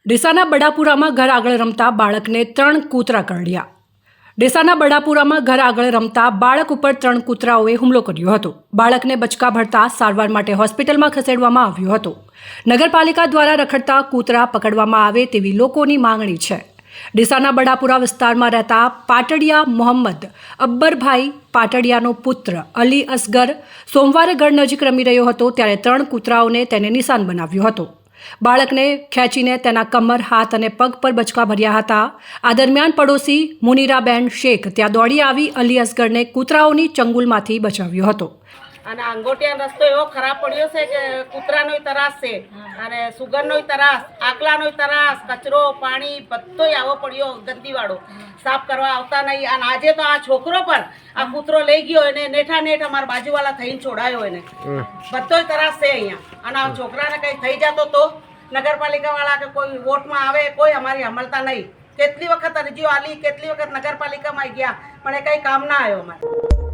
ડીસાના બડાપુરામાં ઘર આગળ રમતા બાળકને 3 કૂતરા કરડ્યા। ડીસાના બડાપુરામાં ઘર આગળ રમતા બાળક ઉપર 3 કૂતરાઓએ હુમલો કર્યો હતો। બાળકને બચકા ભરતા સારવાર માટે હોસ્પિટલમાં ખસેડવામાં આવ્યો હતો। નગરપાલિકા દ્વારા રખડતા કૂતરા પકડવામાં આવે તેવી લોકોની માંગણી છે। ડીસાના બડાપુરા વિસ્તારમાં રહેતા પાટડિયા મોહમ્મદ અબ્બરભાઈ પાટડિયાનો પુત્ર અલી અસગર સોમવારે ઘર નજીક રમી રહ્યો હતો ત્યારે 3 કૂતરાઓને તેને નિશાન બનાવ્યો હતો। બાળકને ખેંચીને તેના કમર, હાથ અને પગ પર બચકા ભર્યા હતા। આ દરમિયાન પડોશી મુનીરાબેન શેખ ત્યાં દોડી આવી અલી અસગરને કૂતરાઓની ચંગુલમાંથી બચાવ્યો હતો। અને આંગોટિયા રસ્તો એવો ખરાબ પડ્યો છે કે કૂતરાનો ત્રાસ છે અને સુગરનો ત્રાસ, આકલાનો ત્રાસ, કચરો, પાણી બધોય આવો પડ્યો ગંદીવાળો, સાફ કરવા આવતા નહીં। અને આજે તો આ છોકરો પણ આ કૂતરો લઈ ગયો એને નેઠા નેઠ અમારા બાજુવાળા થઈને છોડાયો એને, બધોય ત્રાસ છે અહીંયા। અને આ છોકરાને કંઈ થઈ જતો તો નગરપાલિકાવાળા કે કોઈ વોટમાં આવે કોઈ અમારી હમલતા નહીં। કેટલી વખત અરજીઓ આલી, કેટલી વખત નગરપાલિકામાં ગયા પણ એ કંઈ કામ ના આવ્યો અમારે।